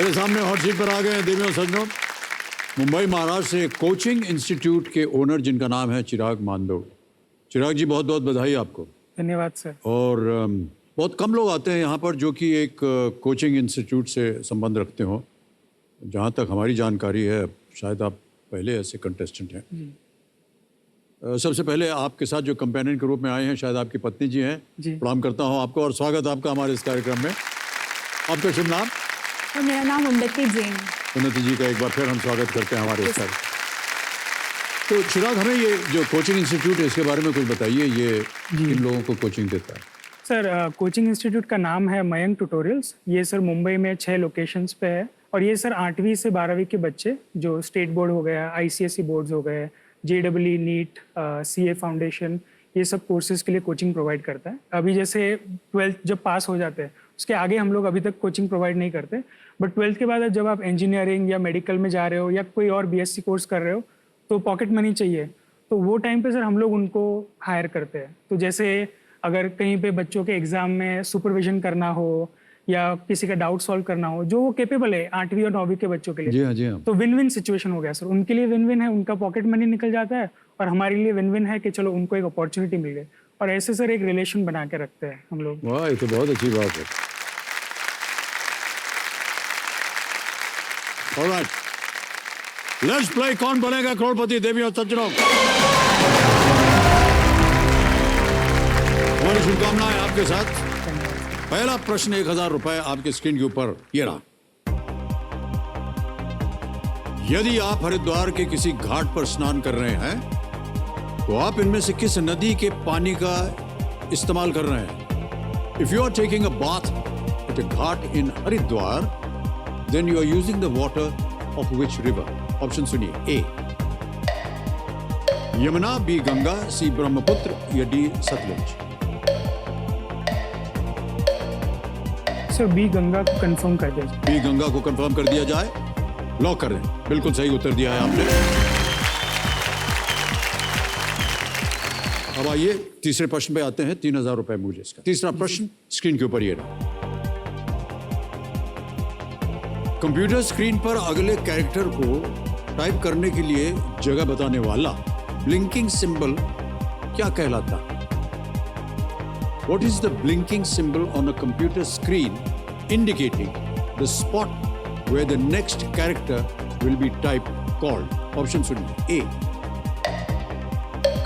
मेरे सामने hot seat पर आ गए हैं देवियों और सज्जनों, मुंबई महाराष्ट्र से कोचिंग इंस्टीट्यूट के ओनर जिनका नाम है चिराग मांदोड़। चिराग जी, बहुत बहुत बधाई आपको। धन्यवाद सर। और बहुत कम लोग आते हैं यहाँ पर जो कि एक कोचिंग इंस्टीट्यूट से संबंध रखते हो। जहाँ तक हमारी जानकारी है, शायद आप पहले ऐसे कंटेस्टेंट हैं। सबसे पहले आपके साथ जो कंपेनियन के रूप में आए हैं, शायद आपकी पत्नी जी हैं। प्रणाम करता हूँ आपको और स्वागत आपका हमारे इस कार्यक्रम में। आपका शुभ नाम? मेरा नाम उन्नति जैन। उन्नति जी का एक बार फिर हम स्वागत करते हैं हमारे इस कार्यक्रम। तो चिराग, हमें ये जो कोचिंग इंस्टीट्यूट है इसके बारे में कुछ बताइए, ये किन लोगों को कोचिंग देता है? सर, कोचिंग इंस्टीट्यूट का नाम है मयंक ट्यूटोरियल्स। ये सर मुंबई में 6 लोकेशंस पे है और ये सर 8वीं से 12वीं के बच्चे जो स्टेट बोर्ड हो गया, ICSE बोर्ड्स हो गए, JEE, नीट, CA फाउंडेशन, ये सब कोर्सेज के लिए कोचिंग प्रोवाइड करता है। अभी जैसे 12th जब पास हो जाते हैं उसके आगे हम लोग अभी तक कोचिंग प्रोवाइड नहीं करते, बट 12th के बाद जब आप इंजीनियरिंग या मेडिकल में जा रहे हो या कोई और BSc कोर्स कर रहे हो तो पॉकेट मनी चाहिए, तो वो टाइम पे सर हम लोग उनको हायर करते हैं। तो जैसे अगर कहीं पे बच्चों के एग्ज़ाम में सुपरविजन करना हो या किसी का डाउट सॉल्व करना हो, जो वो कैपेबल है 8वीं और 9वीं के बच्चों के लिए, जी हाँ, जी हाँ। तो विन विन सिचुएशन हो गया सर। उनके लिए विन विन है, उनका पॉकेट मनी निकल जाता है और हमारे लिए विन विन है कि चलो उनको एक अपॉर्चुनिटी मिल गई। और ऐसे सर एक रिलेशन बना के रखते हैं हम लोग। वाह, ये तो बहुत अच्छी बात है। ऑलराइट, लेट्स प्ले कौन बनेगा करोड़पति देवी और सज्जनों। हमारी शुभकामनाएं आपके साथ। पहला प्रश्न 1000 रुपए आपके स्क्रीन के ऊपर ये रहा। यदि आप हरिद्वार के किसी घाट पर स्नान कर रहे हैं तो आप इनमें से किस नदी के पानी का इस्तेमाल कर रहे हैं? If you are taking a bath at a ghat in Haridwar, then you are using the water of which river? Option सुनिए। A Yamuna, B Ganga, C Brahmaputra या D Sutlej? Sir B Ganga को कंफर्म कर दीजिए। बी गंगा को कंफर्म कर दिया जाए, लॉक कर दें। बिल्कुल सही उत्तर दिया है आपने। अब आइए तीसरे प्रश्न पे आते हैं। 3000 रुपए मूल्य इसका। तीसरा प्रश्न स्क्रीन के ऊपर ये रहा। कंप्यूटर स्क्रीन पर अगले कैरेक्टर को टाइप करने के लिए जगह बताने वाला ब्लिंकिंग सिंबल क्या कहलाता है? What is the blinking symbol on a computer screen indicating the spot where the next character will be typed called? Option सुनिए। A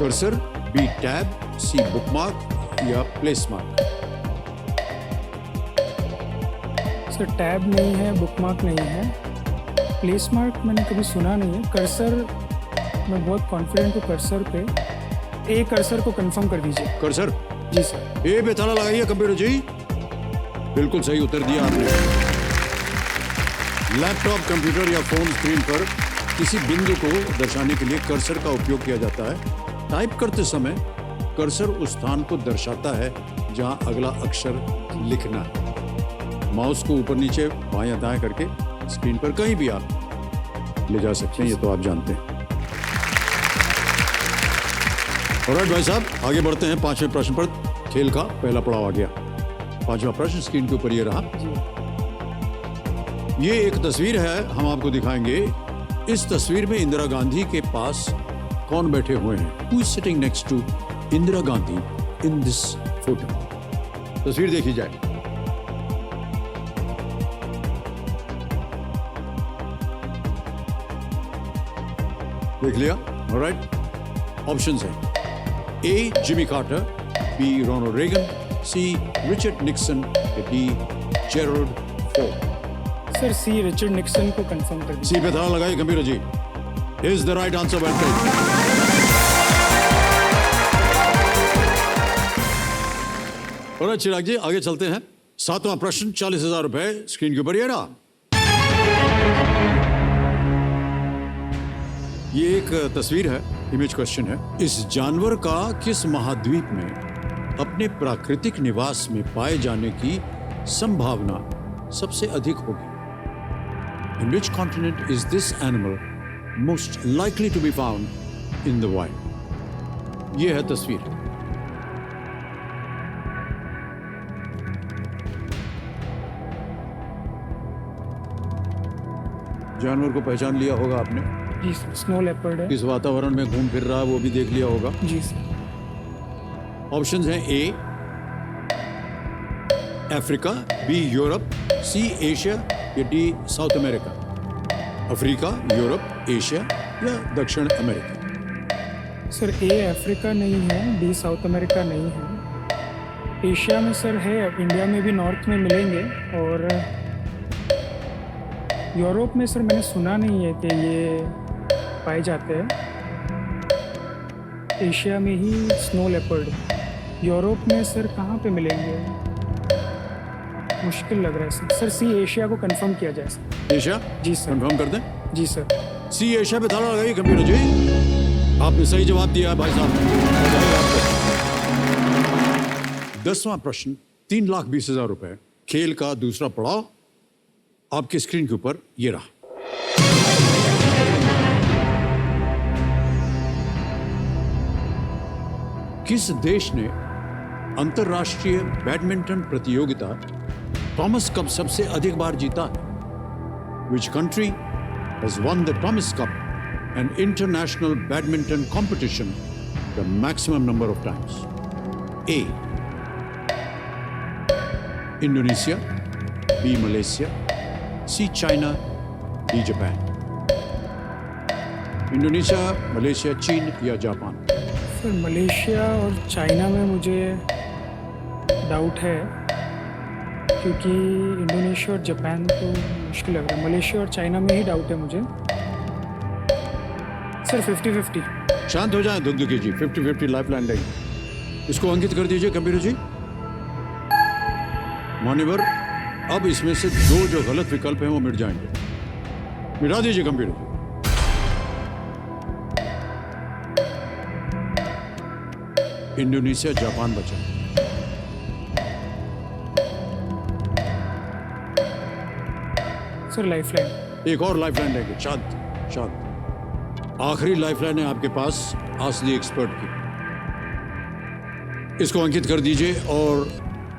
cursor, B tab, C bookmark या place mark? सर टैब नहीं है, bookmark नहीं है, place mark मैंने कभी सुना नहीं है। कर्सर मैं बहुत कॉन्फिडेंट हूँ कर्सर पे। ए कर्सर को कंफर्म कर दीजिए। कर्सर? जी सर। ए पे ताला लगाइए कंप्यूटर जी। बिल्कुल सही उत्तर दिया आपने। लैपटॉप, कंप्यूटर या फोन स्क्रीन पर किसी बिंदु को दर्शाने के लिए कर्सर का उपयोग किया जाता है। टाइप करते समय कर्सर उस स्थान को दर्शाता है जहां अगला अक्षर लिखना है। माउस को ऊपर नीचे, बाएं या दाएं करके स्क्रीन पर कहीं भी आप ले जा सकते हैं, ये तो आप जानते हैं। ऑलराइट भाई साहब, आगे बढ़ते हैं 5वें प्रश्न पर। खेल का पहला पड़ाव आ गया। 5वां प्रश्न स्क्रीन के ऊपर ये रहा। ये एक तस्वीर है, हम आपको दिखाएंगे। इस तस्वीर में इंदिरा गांधी के पास कौन बैठे हुए हैं? Who is sitting next to Indira Gandhi in this photo? तस्वीर देखी जाए। देख लिया? ऑलराइट, ऑप्शंस हैं। A Jimmy Carter, B Ronald Reagan, C Richard Nixon, D Gerald Ford? Sir C Richard Nixon को कंफर्म कर दीजिए। सी पे ताला लगाइए computer ji. Is the right answer बेटे। और चिराग जी, आगे चलते हैं। 7वां प्रश्न 40,000 रुपए स्क्रीन के ऊपर ये रहा। ये एक तस्वीर है, इमेज क्वेश्चन है। इस जानवर का किस महाद्वीप में अपने प्राकृतिक निवास में पाए जाने की संभावना सबसे अधिक होगी? In which continent is this animal most likely to be found in the wild? ये है तस्वीर। जानवर को पहचान लिया होगा आपने, जी सर, स्नो लेपर्ड है। किस वातावरण में घूम फिर रहा है वो भी देख लिया होगा। जी सर। ऑप्शंस हैं A Africa, B Europe, C Asia या D South America. Africa, Europe, Asia या दक्षिण अमेरिका। सर ए अफ्रीका नहीं है, डी साउथ अमेरिका नहीं है। एशिया में सर है, इंडिया में भी नॉर्थ में मिलेंगे, और यूरोप में सर मैंने सुना नहीं है कि ये पाए जाते हैं। एशिया में ही स्नो लेपर्ड। यूरोप में सर कहाँ पे मिलेंगे, मुश्किल लग रहा है सर। सर सी एशिया को कंफर्म किया जाए सर। एशिया जी सर। कंफर्म कर दें? जी सर। सी एशिया पे ताला लगाइए कंप्यूटर जी। आपने सही जवाब दिया है भाई साहब। 10वां प्रश्न, 3,20,000 रुपए, खेल का दूसरा पड़ाव आपके स्क्रीन के ऊपर ये रहा। किस देश ने अंतरराष्ट्रीय बैडमिंटन प्रतियोगिता थॉमस कप सबसे अधिक बार जीता है? Which country has won the Thomas Cup, an international badminton competition, the maximum number of times? A. Indonesia, B. Malaysia, C. China, D. Japan. Indonesia, Malaysia, चीन या जापान? सर मलेशिया और China में मुझे doubt है, क्योंकि Indonesia और Japan तो मुश्किल लग रहा है। मलेशिया और चाइना में ही डाउट है मुझे। सर 50-50। शांत हो जाए दुग्धुकी जी, 50-50 लाइफलाइन लेंगे। इसको अंकित कर दीजिए कंप्यूटर जी। मान्यवर, अब इसमें से दो जो गलत विकल्प हैं वो मिट जाएंगे। मिटा दीजिए कंप्यूटर। इंडोनेशिया, जापान बचा। Sir lifeline. एक और लाइफलाइन लेंगे। शांत शांत। आखिरी लाइफलाइन है आपके पास असली एक्सपर्ट की। इसको अंकित कर दीजिए। और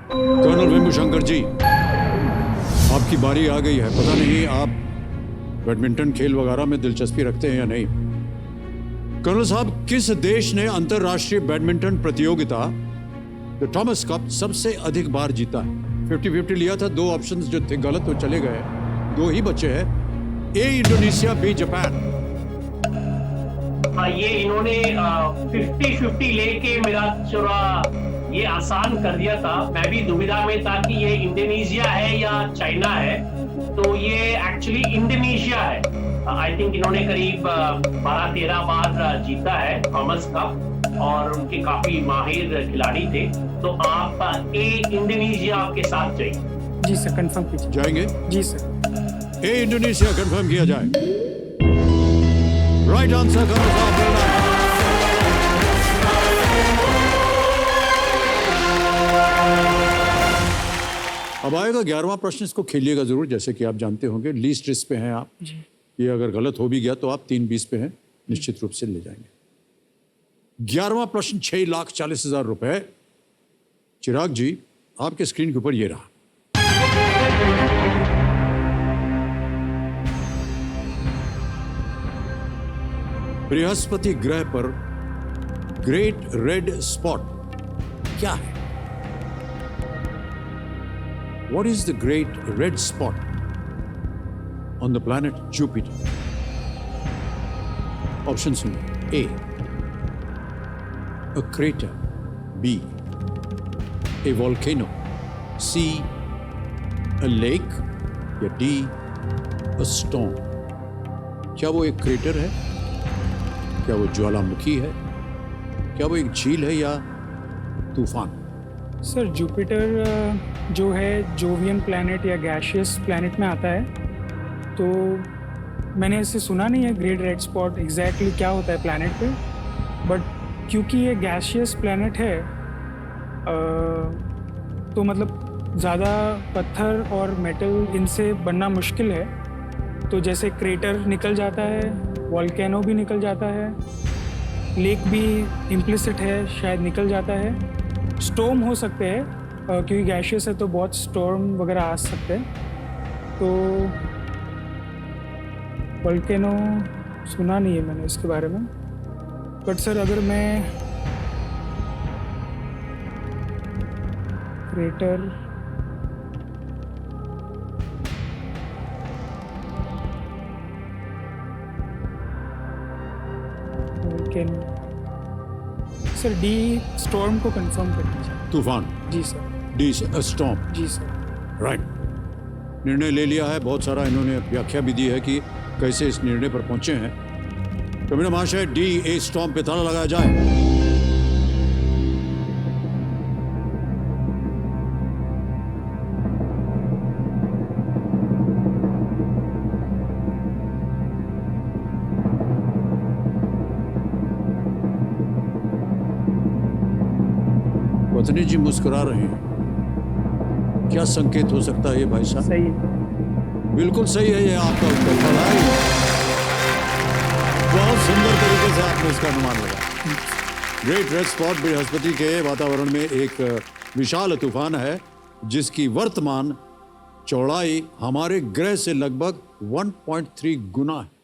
कर्नल वेम्बुशंकर जी, आपकी बारी आ गई है। पता नहीं आप बैडमिंटन खेल वगैरह में दिलचस्पी रखते हैं या नहीं। कर्नल साहब, किस देश ने अंतरराष्ट्रीय बैडमिंटन प्रतियोगिता द थॉमस कप सबसे अधिक बार जीता है? 50-50 लिया था, दो ऑप्शंस जो थे गलत वो चले गए, दो ही बचे हैं। ए इंडोनेशिया, बी जापान। ये इन्होंने 50-50 लेके मेरा थोड़ा ये आसान कर दिया था। मैं भी दुविधा में था कि ये इंडोनेशिया है या चाइना है, तो ये एक्चुअली इंडोनेशिया है। आई थिंक इन्होंने करीब 12-13 बार जीता है थॉमस कप, और उनके काफी माहिर खिलाड़ी थे। तो आप ए इंडोनेशिया के साथ जाइए। जी सर, कंफर्म कीजिए। जाएंगे? जी सर। ए इंडोनेशिया कंफर्म किया जाए। राइट आंसर कर्नल साहब। अब आएगा 11वां प्रश्न। इसको खेलिएगा जरूर, जैसे कि आप जानते होंगे लीस्ट रिस्क पे हैं आप। जी। ये अगर गलत हो भी गया तो आप 3-20 पे हैं, निश्चित रूप से ले जाएंगे। 11वां प्रश्न, 6,40,000 रुपए। चिराग जी, आपके स्क्रीन के ऊपर ये रहा। बृहस्पति ग्रह पर ग्रेट रेड स्पॉट क्या है? What is the great red spot on the planet Jupiter? Options सुनिए। A. A crater. B. A volcano. C. A lake. या D. A storm. क्या वो एक क्रेटर है? क्या वो ज्वालामुखी है? क्या वो एक झील है या तूफान? सर जुपिटर जो है जोवियन प्लैनेट या गैशियस प्लैनेट में आता है, तो मैंने इसे सुना नहीं है ग्रेट रेड स्पॉट एग्जैक्टली क्या होता है प्लैनेट पे, बट क्योंकि ये गैशियस प्लैनेट है तो मतलब ज़्यादा पत्थर और मेटल इनसे बनना मुश्किल है। तो जैसे क्रेटर निकल जाता है, वॉल्केनो भी निकल जाता है, लेक भी इम्प्लिसिट है शायद निकल जाता है, स्टॉर्म हो सकते हैं क्योंकि गैशियस है तो बहुत स्टॉर्म वगैरह आ सकते हैं। तो वोल्केनो सुना नहीं है मैंने इसके बारे में, बट सर अगर मैं crater volcano, sir D storm को कंफर्म कर दीजिए। तूफान, जी सर। डी स्टॉर्म, जी सर। राइट। निर्णय ले लिया है, बहुत सारा इन्होंने व्याख्या भी दी है कि कैसे इस निर्णय पर पहुंचे हैं। कबीर महाशय, डी ए स्टॉर्म पे ताला लगाया जाए। पत्नी जी मुस्कुरा रहे हैं, क्या संकेत हो सकता है ये भाई साहब? सही है। बिल्कुल सही है, ये आपका उत्तर पढ़ाई बहुत सुंदर तरीके से आपने इसका अनुमान लगा। ग्रेट रेड स्पॉट बृहस्पति के वातावरण में एक विशाल तूफान है जिसकी वर्तमान चौड़ाई हमारे ग्रह से लगभग 1.3 गुना है।